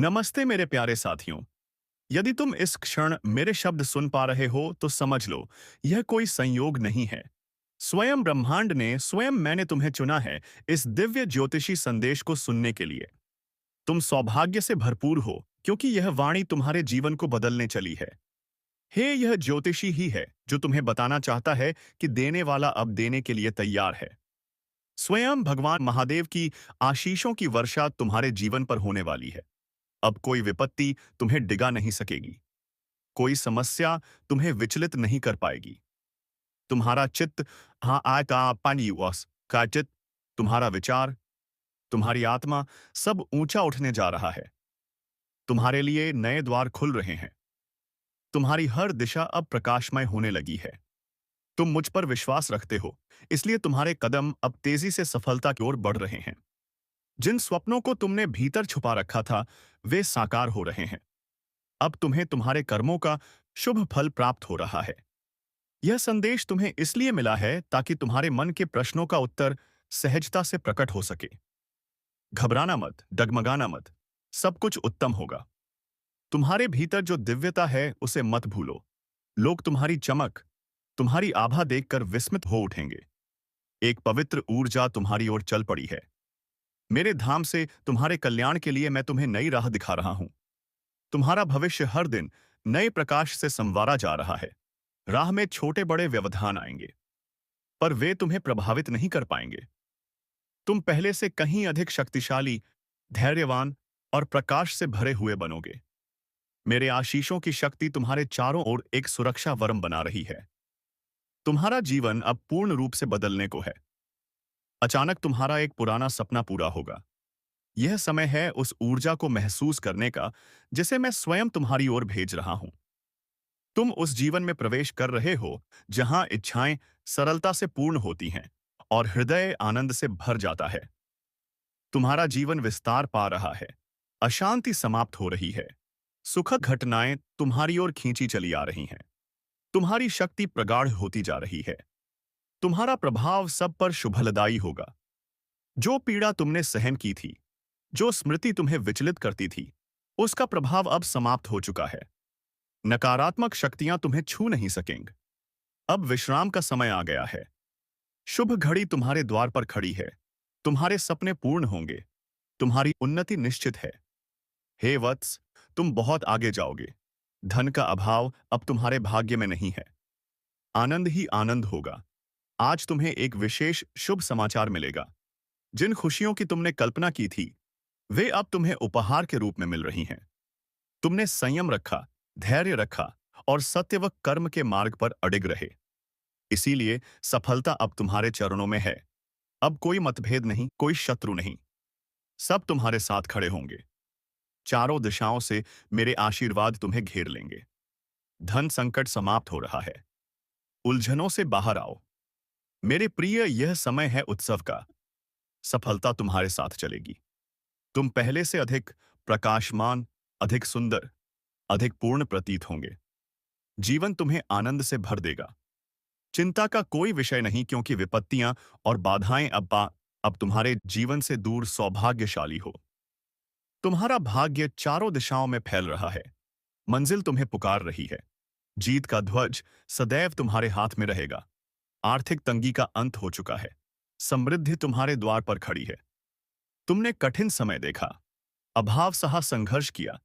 नमस्ते मेरे प्यारे साथियों। यदि तुम इस क्षण मेरे शब्द सुन पा रहे हो तो समझ लो, यह कोई संयोग नहीं है। स्वयं ब्रह्मांड ने स्वयं मैंने तुम्हें चुना है इस दिव्य ज्योतिषी संदेश को सुनने के लिए। तुम सौभाग्य से भरपूर हो क्योंकि यह वाणी तुम्हारे जीवन को बदलने चली है। हे, यह ज्योतिषी ही है जो तुम्हें बताना चाहता है कि देने वाला अब देने के लिए तैयार है। स्वयं भगवान महादेव की आशीषों की वर्षा तुम्हारे जीवन पर होने वाली है। अब कोई विपत्ति तुम्हें डिगा नहीं सकेगी। कोई समस्या तुम्हें विचलित नहीं कर पाएगी। तुम्हारा चित्त, हाँ आय का पानी वस का चित्त, तुम्हारा विचार, तुम्हारी आत्मा सब ऊंचा उठने जा रहा है। तुम्हारे लिए नए द्वार खुल रहे हैं। तुम्हारी हर दिशा अब प्रकाशमय होने लगी है। तुम मुझ पर विश्वास रखते हो, इसलिए तुम्हारे कदम अब तेजी से सफलता की ओर बढ़ रहे हैं। जिन स्वप्नों को तुमने भीतर छुपा रखा था, वे साकार हो रहे हैं। अब तुम्हें तुम्हारे कर्मों का शुभ फल प्राप्त हो रहा है। यह संदेश तुम्हें इसलिए मिला है ताकि तुम्हारे मन के प्रश्नों का उत्तर सहजता से प्रकट हो सके। घबराना मत, डगमगाना मत। सब कुछ उत्तम होगा। तुम्हारे भीतर जो दिव्यता है उसे मत भूलो। लोग तुम्हारी चमक, तुम्हारी आभा देखकर विस्मित हो उठेंगे। एक पवित्र ऊर्जा तुम्हारी ओर चल पड़ी है। मेरे धाम से तुम्हारे कल्याण के लिए मैं तुम्हें नई राह दिखा रहा हूं। तुम्हारा भविष्य हर दिन नए प्रकाश से संवारा जा रहा है। राह में छोटे बड़े व्यवधान आएंगे, पर वे तुम्हें प्रभावित नहीं कर पाएंगे। तुम पहले से कहीं अधिक शक्तिशाली, धैर्यवान और प्रकाश से भरे हुए बनोगे। मेरे आशीषों की शक्ति तुम्हारे चारों ओर एक सुरक्षा वरम बना रही है। तुम्हारा जीवन अब पूर्ण रूप से बदलने को है। अचानक तुम्हारा एक पुराना सपना पूरा होगा। यह समय है उस ऊर्जा को महसूस करने का जिसे मैं स्वयं तुम्हारी ओर भेज रहा हूं। तुम उस जीवन में प्रवेश कर रहे हो जहां इच्छाएं सरलता से पूर्ण होती हैं और हृदय आनंद से भर जाता है। तुम्हारा जीवन विस्तार पा रहा है। अशांति समाप्त हो रही है। सुखद घटनाएं तुम्हारी ओर खींची चली आ रही हैं। तुम्हारी शक्ति प्रगाढ़ होती जा रही है। तुम्हारा प्रभाव सब पर शुभलदायी होगा। जो पीड़ा तुमने सहन की थी, जो स्मृति तुम्हें विचलित करती थी, उसका प्रभाव अब समाप्त हो चुका है। नकारात्मक शक्तियां तुम्हें छू नहीं सकेंगी। अब विश्राम का समय आ गया है। शुभ घड़ी तुम्हारे द्वार पर खड़ी है। तुम्हारे सपने पूर्ण होंगे। तुम्हारी उन्नति निश्चित है। हे वत्स, तुम बहुत आगे जाओगे। धन का अभाव अब तुम्हारे भाग्य में नहीं है। आनंद ही आनंद होगा। आज तुम्हें एक विशेष शुभ समाचार मिलेगा। जिन खुशियों की तुमने कल्पना की थी, वे अब तुम्हें उपहार के रूप में मिल रही हैं। तुमने संयम रखा, धैर्य रखा और सत्य व कर्म के मार्ग पर अडिग रहे। इसीलिए सफलता अब तुम्हारे चरणों में है। अब कोई मतभेद नहीं, कोई शत्रु नहीं। सब तुम्हारे साथ खड़े होंगे। चारों दिशाओं से मेरे आशीर्वाद तुम्हें घेर लेंगे। धन संकट समाप्त हो रहा है। उलझनों से बाहर आओ। मेरे प्रिय, यह समय है उत्सव का। सफलता तुम्हारे साथ चलेगी। तुम पहले से अधिक प्रकाशमान, अधिक सुंदर, अधिक पूर्ण प्रतीत होंगे। जीवन तुम्हें आनंद से भर देगा। चिंता का कोई विषय नहीं, क्योंकि विपत्तियां और बाधाएं अब तुम्हारे जीवन से दूर सौभाग्यशाली हो। तुम्हारा भाग्य चारों दिशाओं में फैल रहा है। मंजिल तुम्हें पुकार रही है। जीत का ध्वज सदैव तुम्हारे हाथ में रहेगा। आर्थिक तंगी का अंत हो चुका है। समृद्धि तुम्हारे द्वार पर खड़ी है। तुमने कठिन समय देखा, अभाव सहा, संघर्ष किया,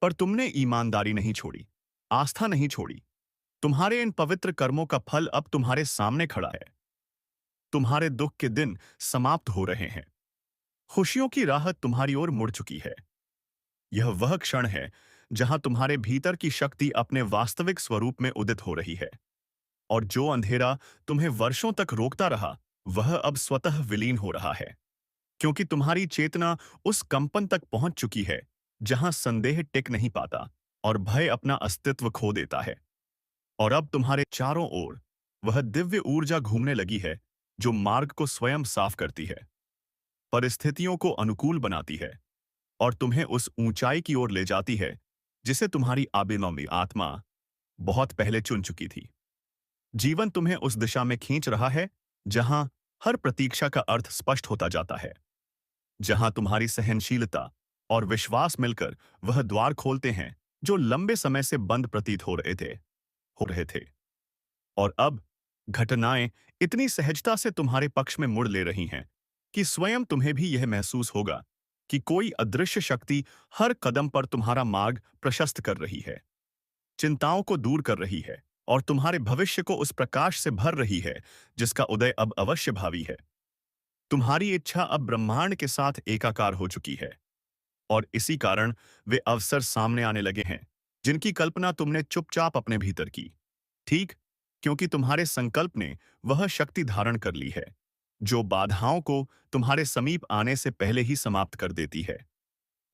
पर तुमने ईमानदारी नहीं छोड़ी, आस्था नहीं छोड़ी। तुम्हारे इन पवित्र कर्मों का फल अब तुम्हारे सामने खड़ा है। तुम्हारे दुख के दिन समाप्त हो रहे हैं। खुशियों की राह तुम्हारी ओर मुड़ चुकी है। यह वह क्षण है जहां तुम्हारे भीतर की शक्ति अपने वास्तविक स्वरूप में उदित हो रही है। और जो अंधेरा तुम्हें वर्षों तक रोकता रहा, वह अब स्वतः विलीन हो रहा है। क्योंकि तुम्हारी चेतना उस कंपन तक पहुंच चुकी है जहां संदेह टिक नहीं पाता और भय अपना अस्तित्व खो देता है। और अब तुम्हारे चारों ओर वह दिव्य ऊर्जा घूमने लगी है जो मार्ग को स्वयं साफ करती है, परिस्थितियों को अनुकूल बनाती है और तुम्हें उस ऊंचाई की ओर ले जाती है जिसे तुम्हारी आबिनौमी आत्मा बहुत पहले चुन चुकी थी। जीवन तुम्हें उस दिशा में खींच रहा है जहां हर प्रतीक्षा का अर्थ स्पष्ट होता जाता है, जहां तुम्हारी सहनशीलता और विश्वास मिलकर वह द्वार खोलते हैं जो लंबे समय से बंद प्रतीत हो रहे थे। और अब घटनाएं इतनी सहजता से तुम्हारे पक्ष में मुड़ ले रही हैं कि स्वयं तुम्हें भी यह महसूस होगा कि कोई अदृश्य शक्ति हर कदम पर तुम्हारा मार्ग प्रशस्त कर रही है, चिंताओं को दूर कर रही है और तुम्हारे भविष्य को उस प्रकाश से भर रही है जिसका उदय अब अवश्य भावी है। तुम्हारी इच्छा अब ब्रह्मांड के साथ एकाकार हो चुकी है और इसी कारण वे अवसर सामने आने लगे हैं जिनकी कल्पना तुमने चुपचाप अपने भीतर की। ठीक, क्योंकि तुम्हारे संकल्प ने वह शक्ति धारण कर ली है जो बाधाओं को तुम्हारे समीप आने से पहले ही समाप्त कर देती है।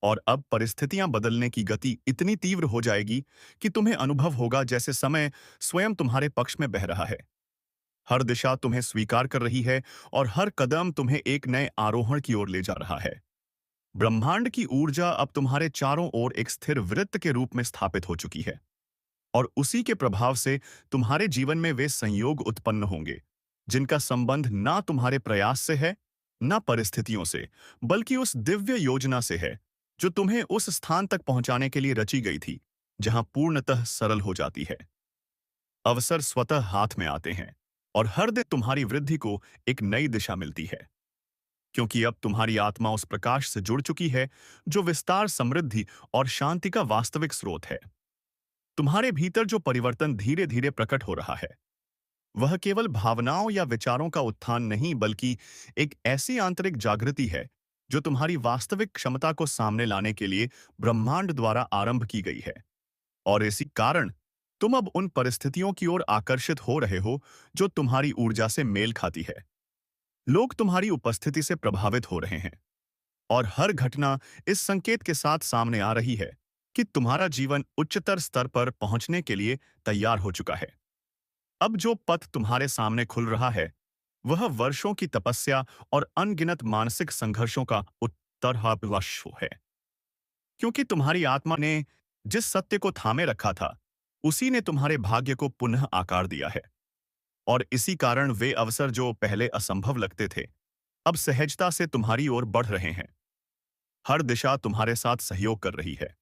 और अब परिस्थितियां बदलने की गति इतनी तीव्र हो जाएगी कि तुम्हें अनुभव होगा जैसे समय स्वयं तुम्हारे पक्ष में बह रहा है। हर दिशा तुम्हें स्वीकार कर रही है और हर कदम तुम्हें एक नए आरोहण की ओर ले जा रहा है। ब्रह्मांड की ऊर्जा अब तुम्हारे चारों ओर एक स्थिर वृत्त के रूप में स्थापित हो चुकी है और उसी के प्रभाव से तुम्हारे जीवन में वे संयोग उत्पन्न होंगे जिनका संबंध ना तुम्हारे प्रयास से है, ना परिस्थितियों से, बल्कि उस दिव्य योजना से है जो तुम्हें उस स्थान तक पहुंचाने के लिए रची गई थी जहां पूर्णतः सरल हो जाती है। अवसर स्वतः हाथ में आते हैं और हर दिन तुम्हारी वृद्धि को एक नई दिशा मिलती है, क्योंकि अब तुम्हारी आत्मा उस प्रकाश से जुड़ चुकी है जो विस्तार, समृद्धि और शांति का वास्तविक स्रोत है। तुम्हारे भीतर जो परिवर्तन धीरे धीरे प्रकट हो रहा है वह केवल भावनाओं या विचारों का उत्थान नहीं बल्कि एक ऐसी आंतरिक जागृति है जो तुम्हारी वास्तविक क्षमता को सामने लाने के लिए ब्रह्मांड द्वारा आरंभ की गई है। और इसी कारण तुम अब उन परिस्थितियों की ओर आकर्षित हो रहे हो जो तुम्हारी ऊर्जा से मेल खाती है। लोग तुम्हारी उपस्थिति से प्रभावित हो रहे हैं और हर घटना इस संकेत के साथ सामने आ रही है कि तुम्हारा जीवन उच्चतर स्तर पर पहुंचने के लिए तैयार हो चुका है। अब जो पथ तुम्हारे सामने खुल रहा है वह वर्षों की तपस्या और अनगिनत मानसिक संघर्षों का उत्तराभिलाष है, क्योंकि तुम्हारी आत्मा ने जिस सत्य को थामे रखा था उसी ने तुम्हारे भाग्य को पुनः आकार दिया है। और इसी कारण वे अवसर जो पहले असंभव लगते थे अब सहजता से तुम्हारी ओर बढ़ रहे हैं। हर दिशा तुम्हारे साथ सहयोग कर रही है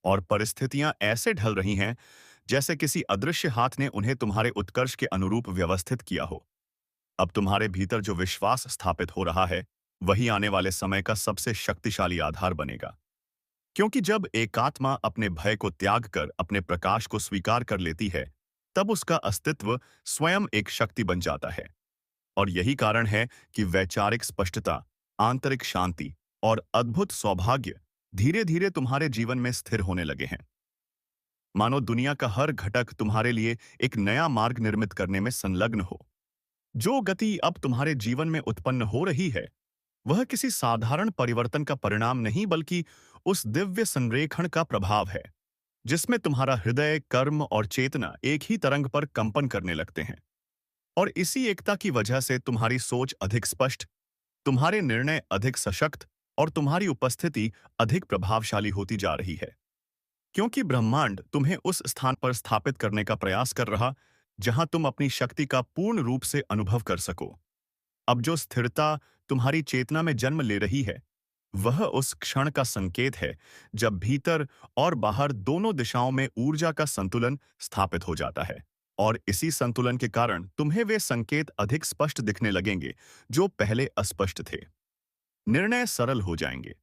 और परिस्थितियां ऐसे ढल रही हैं जैसे किसी अदृश्य हाथ ने उन्हें तुम्हारे उत्कर्ष के अनुरूप व्यवस्थित किया हो। अब तुम्हारे भीतर जो विश्वास स्थापित हो रहा है वही आने वाले समय का सबसे शक्तिशाली आधार बनेगा, क्योंकि जब एकात्मा अपने भय को त्याग कर अपने प्रकाश को स्वीकार कर लेती है तब उसका अस्तित्व स्वयं एक शक्ति बन जाता है। और यही कारण है कि वैचारिक स्पष्टता, आंतरिक शांति और अद्भुत सौभाग्य धीरे धीरे तुम्हारे जीवन में स्थिर होने लगे हैं। मानो दुनिया का हर घटक तुम्हारे लिए एक नया मार्ग निर्मित करने में संलग्न हो। जो गति अब तुम्हारे जीवन में उत्पन्न हो रही है वह किसी साधारण परिवर्तन का परिणाम नहीं बल्कि उस दिव्य संरेखण का प्रभाव है जिसमें तुम्हारा हृदय, कर्म और चेतना एक ही तरंग पर कंपन करने लगते हैं। और इसी एकता की वजह से तुम्हारी सोच अधिक स्पष्ट, तुम्हारे निर्णय अधिक सशक्त और तुम्हारी उपस्थिति अधिक प्रभावशाली होती जा रही है, क्योंकि ब्रह्मांड तुम्हें उस स्थान पर स्थापित करने का प्रयास कर रहा जहां तुम अपनी शक्ति का पूर्ण रूप से अनुभव कर सको। अब जो स्थिरता तुम्हारी चेतना में जन्म ले रही है वह उस क्षण का संकेत है जब भीतर और बाहर दोनों दिशाओं में ऊर्जा का संतुलन स्थापित हो जाता है। और इसी संतुलन के कारण तुम्हें वे संकेत अधिक स्पष्ट दिखने लगेंगे जो पहले अस्पष्ट थे। निर्णय सरल हो जाएंगे,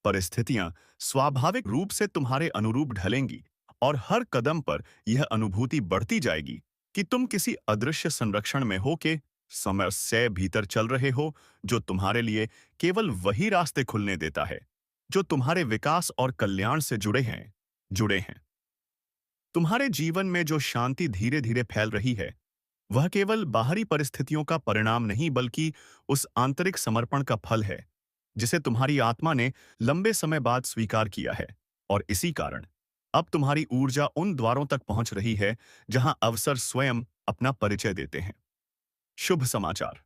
परिस्थितियां स्वाभाविक रूप से तुम्हारे अनुरूप ढलेंगी और हर कदम पर यह अनुभूति बढ़ती जाएगी कि तुम किसी अदृश्य संरक्षण में हो के समय से भीतर चल रहे हो जो तुम्हारे लिए केवल वही रास्ते खुलने देता है जो तुम्हारे विकास और कल्याण से जुड़े हैं। तुम्हारे जीवन में जो शांति धीरे धीरे फैल रही है वह केवल बाहरी परिस्थितियों का परिणाम नहीं बल्कि उस आंतरिक समर्पण का फल है जिसे तुम्हारी आत्मा ने लंबे समय बाद स्वीकार किया है। और इसी कारण अब तुम्हारी ऊर्जा उन द्वारों तक पहुंच रही है जहां अवसर स्वयं अपना परिचय देते हैं। शुभ समाचार,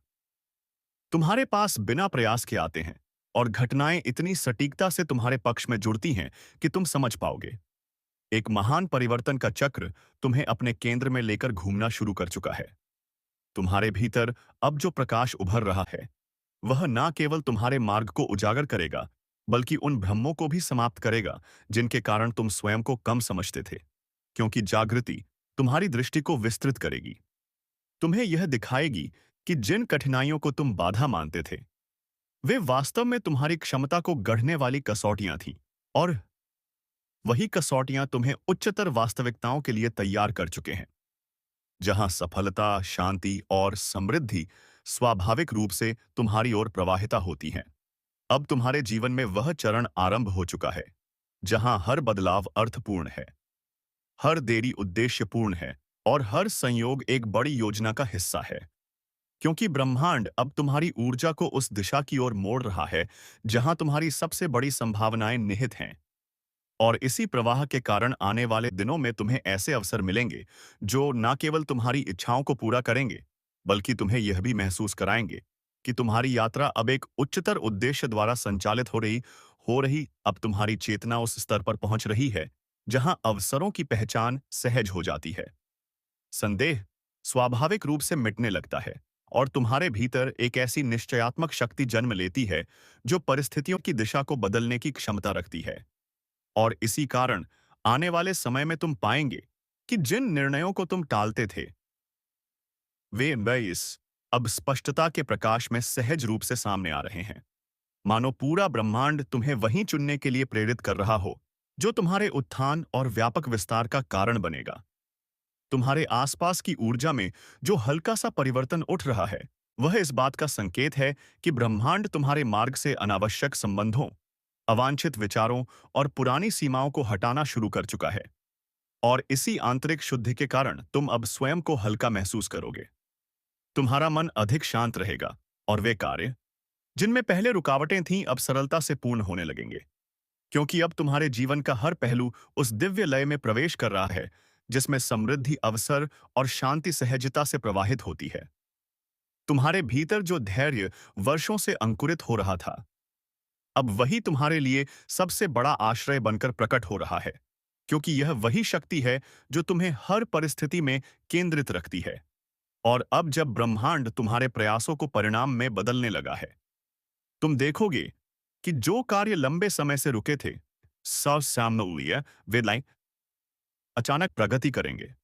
तुम्हारे पास बिना प्रयास के आते हैं और घटनाएं इतनी सटीकता से तुम्हारे पक्ष में जुड़ती हैं कि तुम समझ पाओगे। एक महान परिवर्तन का चक्र तुम्हें अपने केंद्र में लेकर घूमना शुरू कर चुका है। तुम्हारे भीतर अब जो प्रकाश उभर रहा है वह ना केवल तुम्हारे मार्ग को उजागर करेगा बल्कि उन भ्रमों को भी समाप्त करेगा जिनके कारण तुम स्वयं को कम समझते थे। क्योंकि जागृति तुम्हारी दृष्टि को विस्तृत करेगी, तुम्हें यह दिखाएगी कि जिन कठिनाइयों को तुम बाधा मानते थे वे वास्तव में तुम्हारी क्षमता को गढ़ने वाली कसौटियां थीं, और वही कसौटियां तुम्हें उच्चतर वास्तविकताओं के लिए तैयार कर चुके हैं, जहां सफलता, शांति और समृद्धि स्वाभाविक रूप से तुम्हारी ओर प्रवाहिता होती हैं। अब तुम्हारे जीवन में वह चरण आरंभ हो चुका है जहां हर बदलाव अर्थपूर्ण है, हर देरी उद्देश्यपूर्ण है, और हर संयोग एक बड़ी योजना का हिस्सा है। क्योंकि ब्रह्मांड अब तुम्हारी ऊर्जा को उस दिशा की ओर मोड़ रहा है जहां तुम्हारी सबसे बड़ी संभावनाएं निहित हैं। और इसी प्रवाह के कारण आने वाले दिनों में तुम्हें ऐसे अवसर मिलेंगे जो न केवल तुम्हारी इच्छाओं को पूरा करेंगे, बल्कि तुम्हें यह भी महसूस कराएंगे कि तुम्हारी यात्रा अब एक उच्चतर उद्देश्य द्वारा संचालित हो रही। अब तुम्हारी चेतना उस स्तर पर पहुंच रही है जहां अवसरों की पहचान सहज हो जाती है। संदेह स्वाभाविक रूप से मिटने लगता है, और तुम्हारे भीतर एक ऐसी निश्चयात्मक शक्ति जन्म लेती है जो परिस्थितियों की दिशा को बदलने की क्षमता रखती है। और इसी कारण आने वाले समय में तुम पाएंगे कि जिन निर्णयों को तुम टालते थे वे बस अब स्पष्टता के प्रकाश में सहज रूप से सामने आ रहे हैं। मानो पूरा ब्रह्मांड तुम्हें वहीं चुनने के लिए प्रेरित कर रहा हो जो तुम्हारे उत्थान और व्यापक विस्तार का कारण बनेगा। तुम्हारे आसपास की ऊर्जा में जो हल्का सा परिवर्तन उठ रहा है वह इस बात का संकेत है कि ब्रह्मांड तुम्हारे मार्ग से अनावश्यक संबंधों, अवांछित विचारों और पुरानी सीमाओं को हटाना शुरू कर चुका है। और इसी आंतरिक शुद्धि के कारण तुम अब स्वयं को हल्का महसूस करोगे। तुम्हारा मन अधिक शांत रहेगा, और वे कार्य जिनमें पहले रुकावटें थीं अब सरलता से पूर्ण होने लगेंगे। क्योंकि अब तुम्हारे जीवन का हर पहलू उस दिव्य लय में प्रवेश कर रहा है जिसमें समृद्धि, अवसर और शांति सहजता से प्रवाहित होती है। तुम्हारे भीतर जो धैर्य वर्षों से अंकुरित हो रहा था अब वही तुम्हारे लिए सबसे बड़ा आश्रय बनकर प्रकट हो रहा है। क्योंकि यह वही शक्ति है जो तुम्हें हर परिस्थिति में केंद्रित रखती है। और अब जब ब्रह्मांड तुम्हारे प्रयासों को परिणाम में बदलने लगा है, तुम देखोगे कि जो कार्य लंबे समय से रुके थे सामूल्य वे लाइन अचानक प्रगति करेंगे।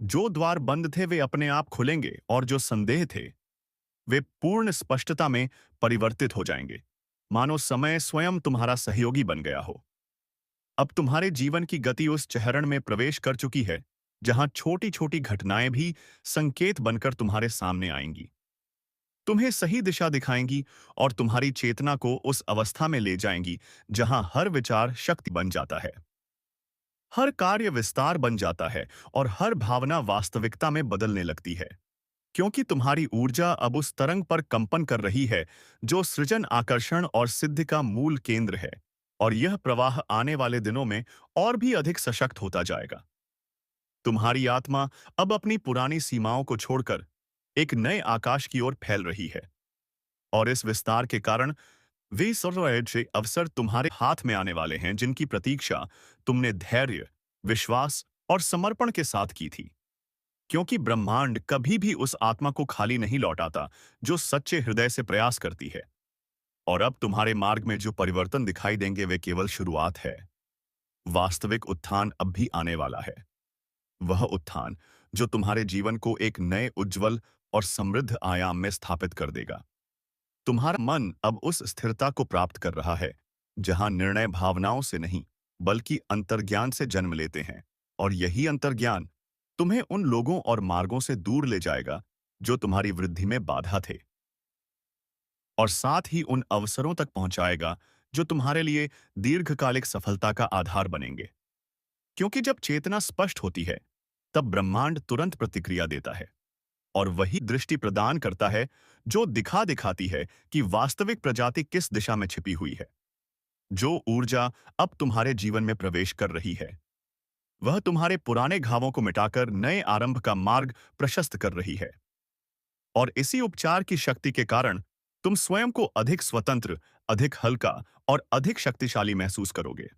जो द्वार बंद थे वे अपने आप खुलेंगे, और जो संदेह थे वे पूर्ण स्पष्टता में परिवर्तित हो जाएंगे। मानो समय स्वयं तुम्हारा सहयोगी बन गया हो। अब तुम्हारे जीवन की गति उस चरण में प्रवेश कर चुकी है जहां छोटी छोटी घटनाएं भी संकेत बनकर तुम्हारे सामने आएंगी, तुम्हें सही दिशा दिखाएंगी और तुम्हारी चेतना को उस अवस्था में ले जाएंगी जहां हर विचार शक्ति बन जाता है, हर कार्य विस्तार बन जाता है, और हर भावना वास्तविकता में बदलने लगती है। क्योंकि तुम्हारी ऊर्जा अब उस तरंग पर कंपन कर रही है जो सृजन, आकर्षण और सिद्धि का मूल केंद्र है। और यह प्रवाह आने वाले दिनों में और भी अधिक सशक्त होता जाएगा। तुम्हारी आत्मा अब अपनी पुरानी सीमाओं को छोड़कर एक नए आकाश की ओर फैल रही है, और इस विस्तार के कारण वे सर्वोच्च अवसर तुम्हारे हाथ में आने वाले हैं जिनकी प्रतीक्षा तुमने धैर्य, विश्वास और समर्पण के साथ की थी। क्योंकि ब्रह्मांड कभी भी उस आत्मा को खाली नहीं लौटाता जो सच्चे हृदय से प्रयास करती है। और अब तुम्हारे मार्ग में जो परिवर्तन दिखाई देंगे वे केवल शुरुआत है। वास्तविक उत्थान अब भी आने वाला है, वह उत्थान जो तुम्हारे जीवन को एक नए, उज्जवल और समृद्ध आयाम में स्थापित कर देगा। तुम्हारा मन अब उस स्थिरता को प्राप्त कर रहा है जहां निर्णय भावनाओं से नहीं बल्कि अंतर्ज्ञान से जन्म लेते हैं, और यही अंतर्ज्ञान तुम्हें उन लोगों और मार्गों से दूर ले जाएगा जो तुम्हारी वृद्धि में बाधा थे, और साथ ही उन अवसरों तक पहुंचाएगा जो तुम्हारे लिए दीर्घकालिक सफलता का आधार बनेंगे। क्योंकि जब चेतना स्पष्ट होती है तब ब्रह्मांड तुरंत प्रतिक्रिया देता है, और वही दृष्टि प्रदान करता है जो दिखाती है कि वास्तविक प्रजाति किस दिशा में छिपी हुई है। जो ऊर्जा अब तुम्हारे जीवन में प्रवेश कर रही है वह तुम्हारे पुराने घावों को मिटाकर नए आरंभ का मार्ग प्रशस्त कर रही है। और इसी उपचार की शक्ति के कारण तुम स्वयं को अधिक स्वतंत्र, अधिक हल्का और अधिक शक्तिशाली महसूस करोगे।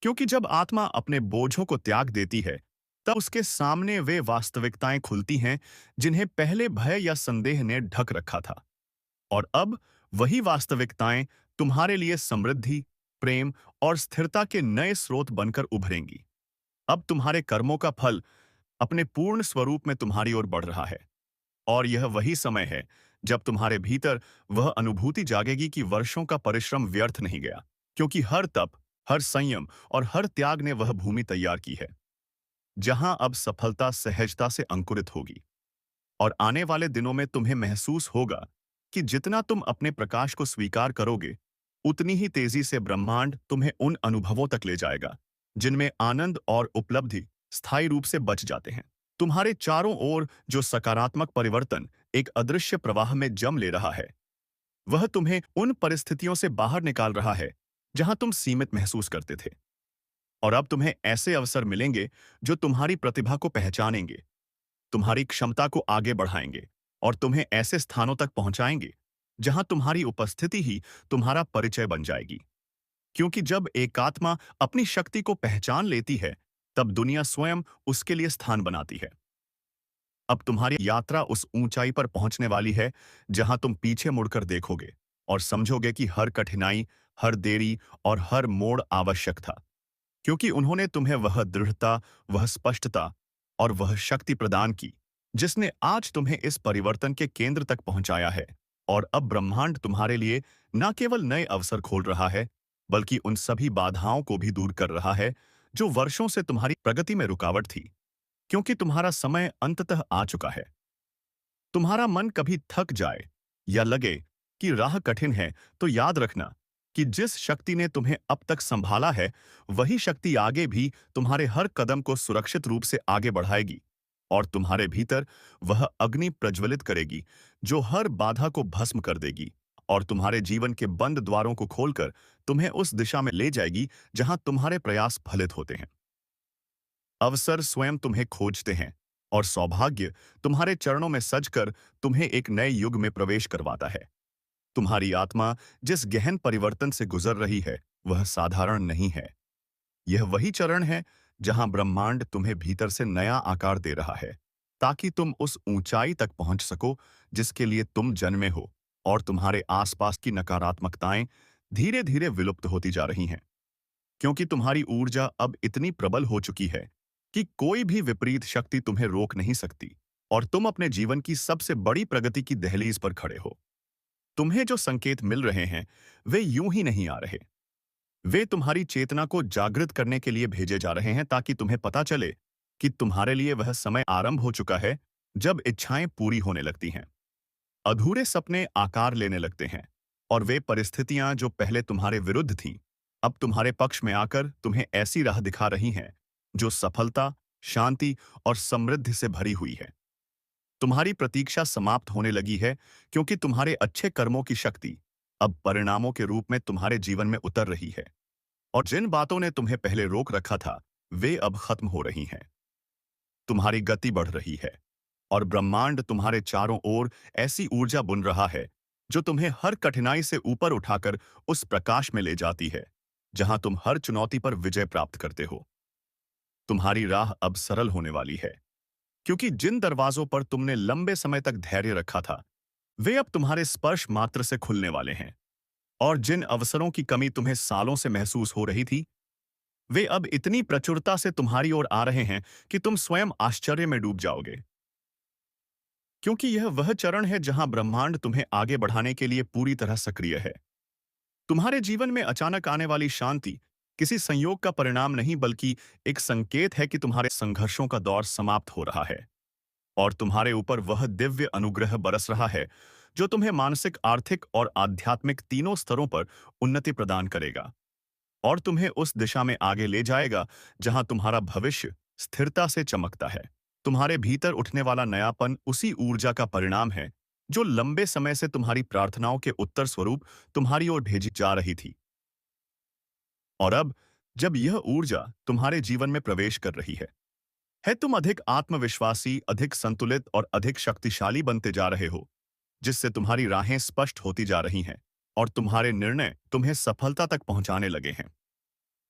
क्योंकि जब आत्मा अपने बोझों को त्याग देती है तब उसके सामने वे वास्तविकताएं खुलती हैं जिन्हें पहले भय या संदेह ने ढक रखा था। और अब वही वास्तविकताएं तुम्हारे लिए समृद्धि, प्रेम और स्थिरता के नए स्रोत बनकर उभरेंगी। अब तुम्हारे कर्मों का फल अपने पूर्ण स्वरूप में तुम्हारी ओर बढ़ रहा है। और यह वही समय है जब तुम्हारे भीतर वह अनुभूति जागेगी कि वर्षों का परिश्रम व्यर्थ नहीं गया, क्योंकि हर तप, हर संयम और हर त्याग ने वह भूमि तैयार की है जहां अब सफलता सहजता से अंकुरित होगी। और आने वाले दिनों में तुम्हें महसूस होगा कि जितना तुम अपने प्रकाश को स्वीकार करोगे, उतनी ही तेजी से ब्रह्मांड तुम्हें उन अनुभवों तक ले जाएगा जिनमें आनंद और उपलब्धि स्थायी रूप से बच जाते हैं। तुम्हारे चारों ओर जो सकारात्मक परिवर्तन एक अदृश्य प्रवाह में जम ले रहा है, वह तुम्हें उन परिस्थितियों से बाहर निकाल रहा है जहां तुम सीमित महसूस करते थे। और अब तुम्हें ऐसे अवसर मिलेंगे जो तुम्हारी प्रतिभा को पहचानेंगे, तुम्हारी क्षमता को आगे बढ़ाएंगे और तुम्हें ऐसे स्थानों तक पहुंचाएंगे जहां तुम्हारी उपस्थिति ही तुम्हारा परिचय बन जाएगी। क्योंकि जब एकात्मा अपनी शक्ति को पहचान लेती है, तब दुनिया स्वयं उसके लिए स्थान बनाती है। अब तुम्हारी यात्रा उस ऊंचाई पर पहुंचने वाली है जहां तुम पीछे मुड़कर देखोगे और समझोगे कि हर कठिनाई, हर देरी और हर मोड़ आवश्यक था, क्योंकि उन्होंने तुम्हें वह दृढ़ता, वह स्पष्टता और वह शक्ति प्रदान की जिसने आज तुम्हें इस परिवर्तन के केंद्र तक पहुंचाया है। और अब ब्रह्मांड तुम्हारे लिए न केवल नए अवसर खोल रहा है, बल्कि उन सभी बाधाओं को भी दूर कर रहा है जो वर्षों से तुम्हारी प्रगति में रुकावट थी, क्योंकि तुम्हारा समय अंततः आ चुका है। तुम्हारा मन कभी थक जाए या लगे कि राह कठिन है, तो याद रखना कि जिस शक्ति ने तुम्हें अब तक संभाला है, वही शक्ति आगे भी तुम्हारे हर कदम को सुरक्षित रूप से आगे बढ़ाएगी और तुम्हारे भीतर वह अग्नि प्रज्वलित करेगी जो हर बाधा को भस्म कर देगी और तुम्हारे जीवन के बंद द्वारों को खोलकर तुम्हें उस दिशा में ले जाएगी जहां तुम्हारे प्रयास फलित होते हैं। अवसर स्वयं तुम्हें खोजते हैं और सौभाग्य तुम्हारे चरणों में सजकर तुम्हें एक नए युग में प्रवेश करवाता है। तुम्हारी आत्मा जिस गहन परिवर्तन से गुजर रही है, वह साधारण नहीं है। यह वही चरण है जहां ब्रह्मांड तुम्हें भीतर से नया आकार दे रहा है, ताकि तुम उस ऊंचाई तक पहुंच सको जिसके लिए तुम जन्मे हो और तुम्हारे आसपास की नकारात्मकताएं धीरे धीरे विलुप्त होती जा रही हैं, क्योंकि तुम्हारी ऊर्जा अब इतनी प्रबल हो चुकी है कि कोई भी विपरीत शक्ति तुम्हें रोक नहीं सकती और तुम अपने जीवन की सबसे बड़ी प्रगति की दहलीज पर खड़े हो। तुम्हें जो संकेत मिल रहे हैं, वे यूं ही नहीं आ रहे। वे तुम्हारी चेतना को जागृत करने के लिए भेजे जा रहे हैं, ताकि तुम्हें पता चले कि तुम्हारे लिए वह समय आरंभ हो चुका है जब इच्छाएं पूरी होने लगती हैं, अधूरे सपने आकार लेने लगते हैं और वे परिस्थितियां जो पहले तुम्हारे विरुद्ध थीं, अब तुम्हारे पक्ष में आकर तुम्हें ऐसी राह दिखा रही हैं जो सफलता, शांति और समृद्धि से भरी हुई है। तुम्हारी प्रतीक्षा समाप्त होने लगी है, क्योंकि तुम्हारे अच्छे कर्मों की शक्ति अब परिणामों के रूप में तुम्हारे जीवन में उतर रही है और जिन बातों ने तुम्हें पहले रोक रखा था, वे अब खत्म हो रही हैं। तुम्हारी गति बढ़ रही है और ब्रह्मांड तुम्हारे चारों ओर ऐसी ऊर्जा बुन रहा है जो तुम्हें हर कठिनाई से ऊपर उठाकर उस प्रकाश में ले जाती है जहां तुम हर चुनौती पर विजय प्राप्त करते हो। तुम्हारी राह अब सरल होने वाली है, क्योंकि जिन दरवाजों पर तुमने लंबे समय तक धैर्य रखा था, वे अब तुम्हारे स्पर्श मात्र से खुलने वाले हैं। और जिन अवसरों की कमी तुम्हें सालों से महसूस हो रही थी, वे अब इतनी प्रचुरता से तुम्हारी ओर आ रहे हैं कि तुम स्वयं आश्चर्य में डूब जाओगे। क्योंकि यह वह चरण है जहां ब्रह्मांड तुम्हें आगे बढ़ाने के लिए पूरी तरह सक्रिय है। तुम्हारे जीवन में अचानक आने वाली शांति किसी संयोग का परिणाम नहीं, बल्कि एक संकेत है कि तुम्हारे संघर्षों का दौर समाप्त हो रहा है और तुम्हारे ऊपर वह दिव्य अनुग्रह बरस रहा है जो तुम्हें मानसिक, आर्थिक और आध्यात्मिक तीनों स्तरों पर उन्नति प्रदान करेगा और तुम्हें उस दिशा में आगे ले जाएगा जहां तुम्हारा भविष्य स्थिरता से चमकता है। तुम्हारे भीतर उठने वाला नयापन उसी ऊर्जा का परिणाम है जो लंबे समय से तुम्हारी प्रार्थनाओं के उत्तर स्वरूप तुम्हारी ओर भेजी जा रही थी। और अब जब यह ऊर्जा तुम्हारे जीवन में प्रवेश कर रही है तुम अधिक आत्मविश्वासी, अधिक संतुलित और अधिक शक्तिशाली बनते जा रहे हो, जिससे तुम्हारी राहें स्पष्ट होती जा रही हैं और तुम्हारे निर्णय तुम्हें सफलता तक पहुंचाने लगे हैं।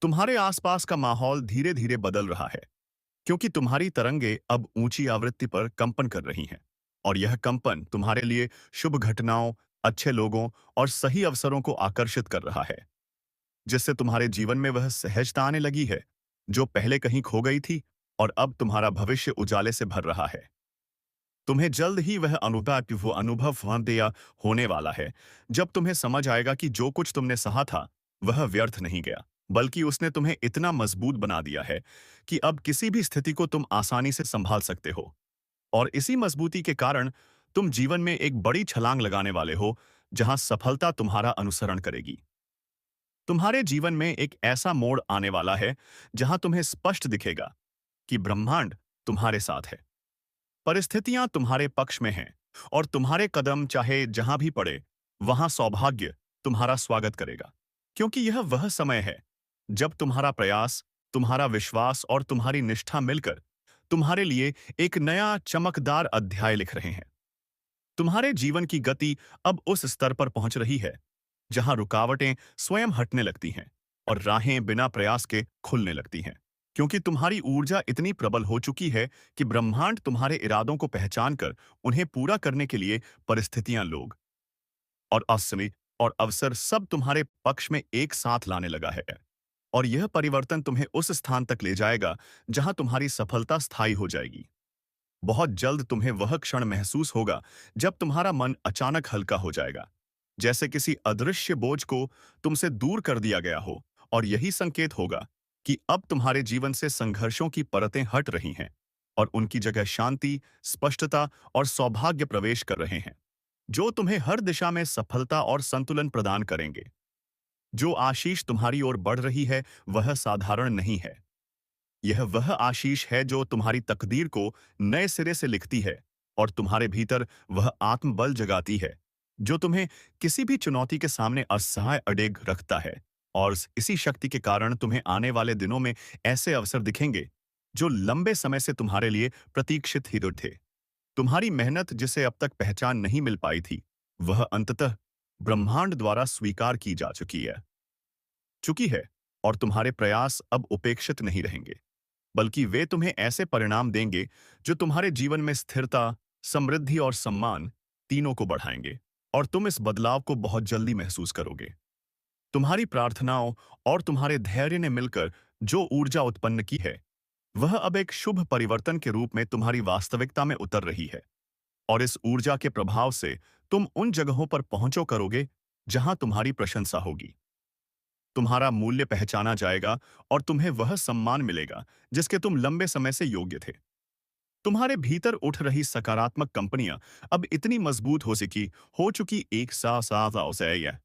तुम्हारे आसपास का माहौल धीरे धीरे बदल रहा है, क्योंकि तुम्हारी तरंगे अब ऊंची आवृत्ति पर कंपन कर रही हैं और यह कंपन तुम्हारे लिए शुभ घटनाओं, अच्छे लोगों और सही अवसरों को आकर्षित कर रहा है, जिससे तुम्हारे जीवन में वह सहजता आने लगी है, जो पहले कहीं खो गई थी और अब तुम्हारा भविष्य उजाले से भर रहा है। तुम्हें जल्द ही वो अनुभव दिया होने वाला है, जब तुम्हें समझ आएगा कि जो कुछ तुमने सहा था, वह व्यर्थ नहीं गया, बल्कि उसने तुम्हें इतना मजबूत बना दिया है कि अब किसी भी स्थिति को तुम आसानी से संभाल सकते हो। और इसी मजबूती के कारण तुम जीवन में एक बड़ी छलांग लगाने वाले हो, जहां सफलता तुम्हारा अनुसरण करेगी। तुम्हारे जीवन में एक ऐसा मोड़ आने वाला है, जहां तुम्हें स्पष्ट दिखेगा कि ब्रह्मांड तुम्हारे साथ है। परिस्थितियां तुम्हारे पक्ष में हैं और तुम्हारे कदम चाहे जहां भी पड़े, वहां सौभाग्य तुम्हारा स्वागत करेगा। क्योंकि यह वह समय है जब तुम्हारा प्रयास, तुम्हारा विश्वास और तुम्हारी निष्ठा मिलकर तुम्हारे लिए एक नया चमकदार अध्याय लिख रहे हैं। तुम्हारे जीवन की गति अब उस स्तर पर पहुंच रही है जहां रुकावटें स्वयं हटने लगती हैं और राहें बिना प्रयास के खुलने लगती हैं। क्योंकि तुम्हारी ऊर्जा इतनी प्रबल हो चुकी है कि ब्रह्मांड तुम्हारे इरादों को पहचान कर उन्हें पूरा करने के लिए परिस्थितियां, लोग और असमय और अवसर सब तुम्हारे पक्ष में एक साथ लाने लगा है। और यह परिवर्तन तुम्हें उस स्थान तक ले जाएगा जहां तुम्हारी सफलता स्थायी हो जाएगी। बहुत जल्द तुम्हें वह क्षण महसूस होगा जब तुम्हारा मन अचानक हल्का हो जाएगा, जैसे किसी अदृश्य बोझ को तुमसे दूर कर दिया गया हो। और यही संकेत होगा कि अब तुम्हारे जीवन से संघर्षों की परतें हट रही हैं और उनकी जगह शांति, स्पष्टता और सौभाग्य प्रवेश कर रहे हैं, जो तुम्हें हर दिशा में सफलता और संतुलन प्रदान करेंगे। जो आशीष तुम्हारी ओर बढ़ रही है, वह साधारण नहीं है। यह वह आशीष है जो तुम्हारी तकदीर को नए सिरे से लिखती है और तुम्हारे भीतर वह आत्मबल जगाती है, जो तुम्हें किसी भी चुनौती के सामने असहाय अडेग रखता है। और इसी शक्ति के कारण तुम्हें आने वाले दिनों में ऐसे अवसर दिखेंगे जो लंबे समय से तुम्हारे लिए प्रतीक्षित ही थे। तुम्हारी मेहनत, जिसे अब तक पहचान नहीं मिल पाई थी, वह अंततः ब्रह्मांड द्वारा स्वीकार की जा चुकी है। और तुम्हारे प्रयास अब उपेक्षित नहीं रहेंगे, बल्कि वे तुम्हें ऐसे परिणाम देंगे जो तुम्हारे जीवन में स्थिरता, समृद्धि और सम्मान तीनों को बढ़ाएंगे। और तुम इस बदलाव को बहुत जल्दी महसूस करोगे। तुम्हारी प्रार्थनाओं और तुम्हारे धैर्य ने मिलकर जो ऊर्जा उत्पन्न की है, वह अब एक शुभ परिवर्तन के रूप में तुम्हारी वास्तविकता में उतर रही है। और इस ऊर्जा के प्रभाव से तुम उन जगहों पर पहुंचो करोगे जहां तुम्हारी प्रशंसा होगी, तुम्हारा मूल्य पहचाना जाएगा और तुम्हें वह सम्मान मिलेगा जिसके तुम लंबे समय से योग्य थे। तुम्हारे भीतर उठ रही सकारात्मक कंपनियां अब इतनी मजबूत हो चुकी एक सा सा सा से है।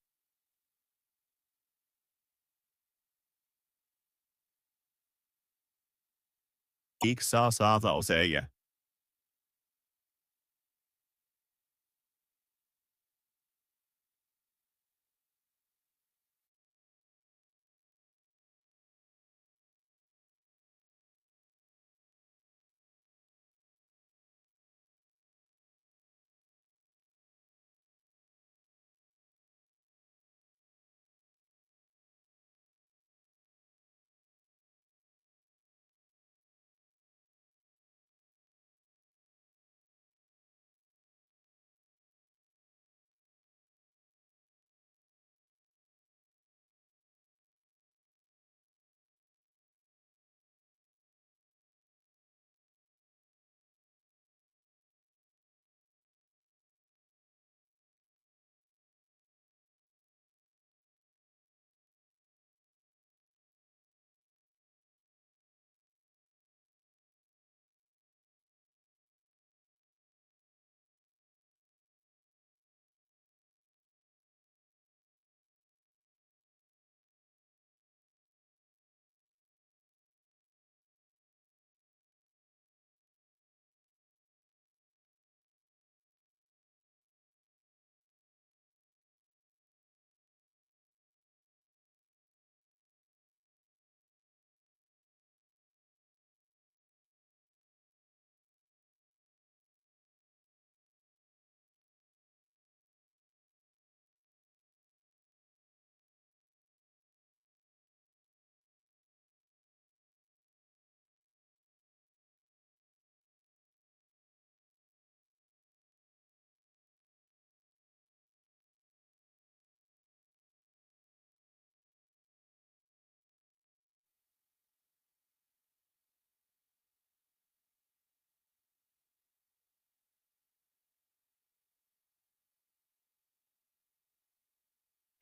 एक सा सा सा से है।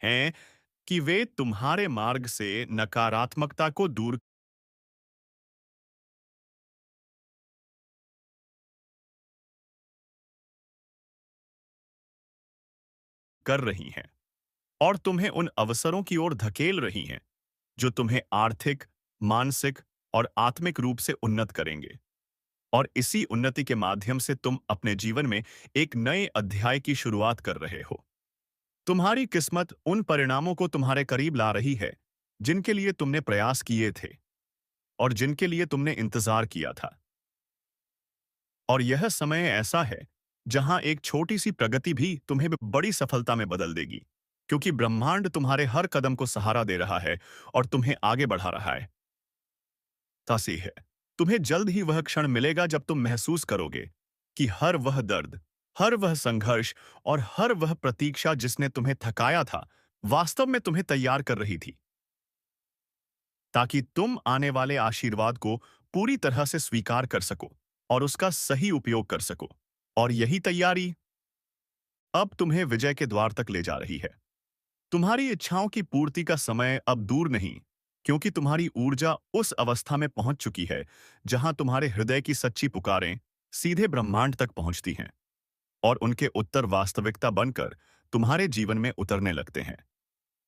हैं कि वे तुम्हारे मार्ग से नकारात्मकता को दूर कर रही हैं और तुम्हें उन अवसरों की ओर धकेल रही हैं जो तुम्हें आर्थिक, मानसिक और आत्मिक रूप से उन्नत करेंगे। और इसी उन्नति के माध्यम से तुम अपने जीवन में एक नए अध्याय की शुरुआत कर रहे हो। तुम्हारी किस्मत उन परिणामों को तुम्हारे करीब ला रही है जिनके लिए तुमने प्रयास किए थे और जिनके लिए तुमने इंतजार किया था। और यह समय ऐसा है जहां एक छोटी सी प्रगति भी तुम्हें बड़ी सफलता में बदल देगी, क्योंकि ब्रह्मांड तुम्हारे हर कदम को सहारा दे रहा है और तुम्हें आगे बढ़ा रहा है। तासी है, तुम्हें जल्द ही वह क्षण मिलेगा जब तुम महसूस करोगे कि हर वह दर्द, हर वह संघर्ष और हर वह प्रतीक्षा जिसने तुम्हें थकाया था, वास्तव में तुम्हें तैयार कर रही थी, ताकि तुम आने वाले आशीर्वाद को पूरी तरह से स्वीकार कर सको और उसका सही उपयोग कर सको। और यही तैयारी अब तुम्हें विजय के द्वार तक ले जा रही है। तुम्हारी इच्छाओं की पूर्ति का समय अब दूर नहीं, क्योंकि तुम्हारी ऊर्जा उस अवस्था में पहुंच चुकी है जहां तुम्हारे हृदय की सच्ची पुकारें सीधे ब्रह्मांड तक पहुंचती हैं और उनके उत्तर वास्तविकता बनकर तुम्हारे जीवन में उतरने लगते हैं।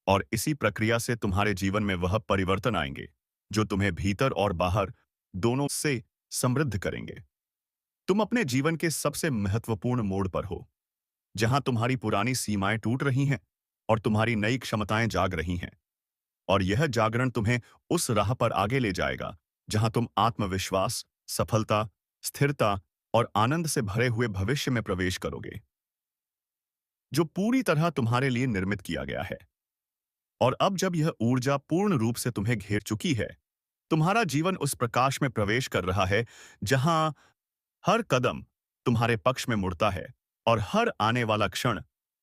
और इसी प्रक्रिया से तुम्हारे जीवन में वह परिवर्तन आएंगे जो तुम्हें भीतर और बाहर दोनों से समृद्ध करेंगे। तुम अपने जीवन के सबसे महत्वपूर्ण मोड़ पर हो, जहां तुम्हारी पुरानी सीमाएं टूट रही हैं और तुम्हारी नई क्षमताएं जाग रही हैं। और यह जागरण तुम्हें उस राह पर आगे ले जाएगा जहां तुम आत्मविश्वास, सफलता, स्थिरता और आनंद से भरे हुए भविष्य में प्रवेश करोगे, जो पूरी तरह तुम्हारे लिए निर्मित किया गया है। और अब जब यह ऊर्जा पूर्ण रूप से तुम्हें घेर चुकी है, तुम्हारा जीवन उस प्रकाश में प्रवेश कर रहा है जहां हर कदम तुम्हारे पक्ष में मुड़ता है और हर आने वाला क्षण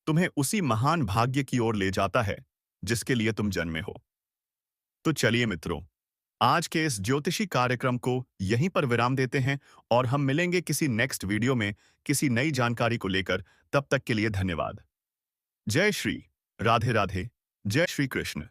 तुम्हें उसी महान भाग्य की ओर ले जाता है जिसके लिए तुम जन्मे हो। तो चलिए मित्रों, आज के इस ज्योतिषी कार्यक्रम को यहीं पर विराम देते हैं और हम मिलेंगे किसी नेक्स्ट वीडियो में किसी नई जानकारी को लेकर। तब तक के लिए धन्यवाद। जय श्री राधे राधे, जय श्री कृष्ण।